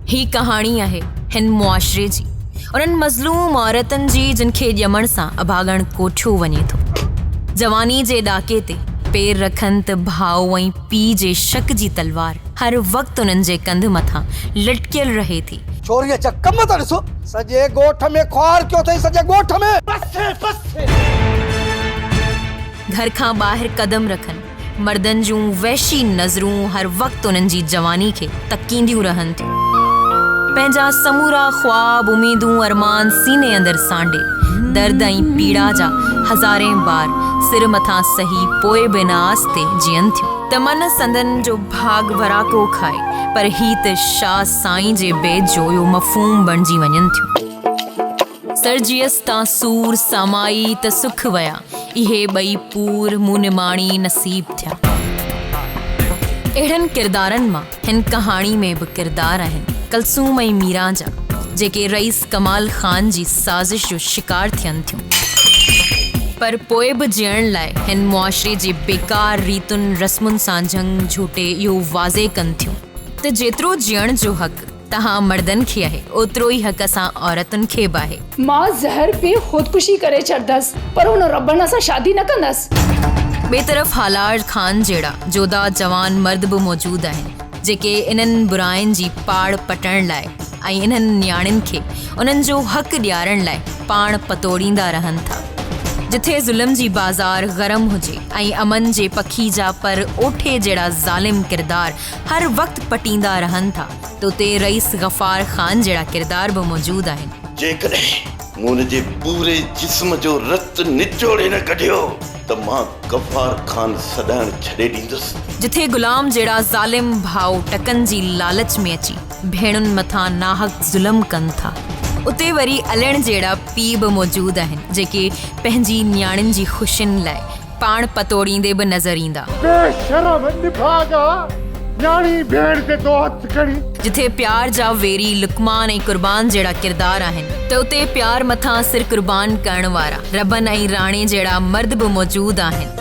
ही कहाणी आहे हिन मुआशरे जी, उन्हनि मज़लूम औरतुनि जी जिनखे ॼमण सां अभागण कोठियो वञे थो। जवानी जे ॾाके ते पेर रखनि त भाउ ऐं पीउ जे शक जी तलवार हर वक़्तु उन्हनि जे कंध मथां लटकियल रहे थी। चोरीअ जा कम था ॾिसो, सॼे ॻोठ में ख्वार कयो अथई, सॼे ॻोठ में। बस घर खां ॿाहिरि कदम रखनि मर्दनि जूं वहशी नज़रूं हर वक़्तु उन्हनि जी जवानी खे तकींदियूं रहनि थियूं। पंहिंजा समूरा ख्वाब उमीदूं अरमान सीने अंदरि सांडे दर्द ऐं पीड़ा जा हज़ारे बार सिर मथां सही पोइ बिना आस्ते जीअनि थियूं त मन संदन जो भाग वराको खाए, पर ही त शाह साईं जे बेद जो यो मफ़हूम बणिजी वञनि थियूं। सरजियस तां सूर समाई त सुख वया, इहे ॿई पूर मूं निमाणी नसीब थिया। अहिड़नि किरदारनि मां हिन कहाणी में बि किरदार आहिनि कलसूम ऐं मीरा जा, जेके रईस कमाल ख़ान जी साज़िश जो शिकार थियनि थियूं। पर पोइ बि जीअण लाइ हिन मुआशरे जे बेकार रीतुनि रस्मुनि सां जंग झूटे इहो वाज़े कनि थियूं त जेतिरो जीअण जो हक़ तहां मर्दनि खे आहे, ओतिरो ई हक़ असां औरतुनि खे बि आहे। मां ज़हर पी ख़ुदकुशी करे छॾंदसि, पर हुन रबन सां शादी न कंदसि। ॿिए तरफ़ हालार ख़ान जहिड़ा जोधा जवान मर्द बि मौजूद आहिनि, जेके इन्हनि बुराइनि जी पाड़ पटण लाइ ऐं इन्हनि न्याणियुनि खे उन्हनि जो हक़ ॾियारण लाइ पाण पतोड़ींदा रहनि था। जिथे ज़ुल्म जी बाज़ार गरम हुजे ऐं अमन जे पखी जा पर ओठे जहिड़ा ज़ालिम किरदार हर वक़्तु पटींदा रहनि था, त उते रईस गफ़ार ख़ान जहिड़ा किरदार बि मौजूद आहिनि। जेकॾहिं मूं जे पूरे जिस्म जो रत निचोड़े न कढियो त मां गफ़ार ख़ान सॾाइण छॾे ॾींदुसि। जिथे गुलाम जहिड़ा ज़ालिम भाउ टकनि जी लालच में अची भेणुनि मथां नाहक ज़ुल्म कनि था, उते वरी अलण जहिड़ा पीउ बि मौजूद आहिनि, जेके पंहिंजी न्याणियुनि जी ख़ुशियुनि लाइ पाण पतोड़ींदे बि नज़र ईंदा। जिथे प्यार जा वेरी लुकमान ऐं कुर्बान जहिड़ा किरदार आहिनि, त उते प्यार मथां सिर कुर्बान करण वारा रबन ऐं राणे जहिड़ा मर्द बि मौजूद आहिनि।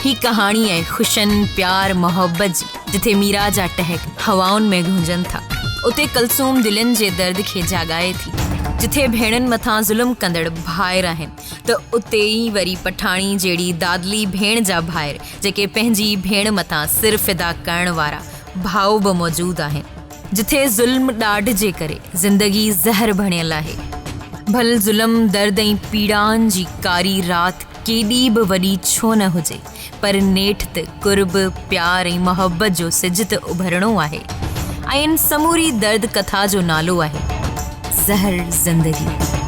ही कहाणी आहे ख़ुशियुनि प्यार मोहब्बत जी, जिथे मीरा जा टहक हवाउनि में गूंजनि था, उते कलसूम दिलनि जे दर्द खे जाॻाए थी। जिथे भेणुनि मथां ज़ुल्म कंदड़ भाइर आहिनि, त उते ई वरी पठाणी जहिड़ी दादली भेण जा भाइर, जेके पंहिंजी भेण मथां सिर फिदा करण वारा भाउ बि मौजूद आहिनि। जिथे ज़ुल्म ॾाढ जे करे ज़िंदगी ज़हर बणियल आहे, भल ज़ुल्म दर्द ऐं पीड़ाउनि जी कारी राति केॾी बि वॾी छो न हुजे, पर नेठ त कुर्ब प्यार ऐं मोहब्बत जो सिज त उभरणो आहे। ऐं इन समूरी दर्द कथा जो नालो आहे ज़हर ज़िंदगी।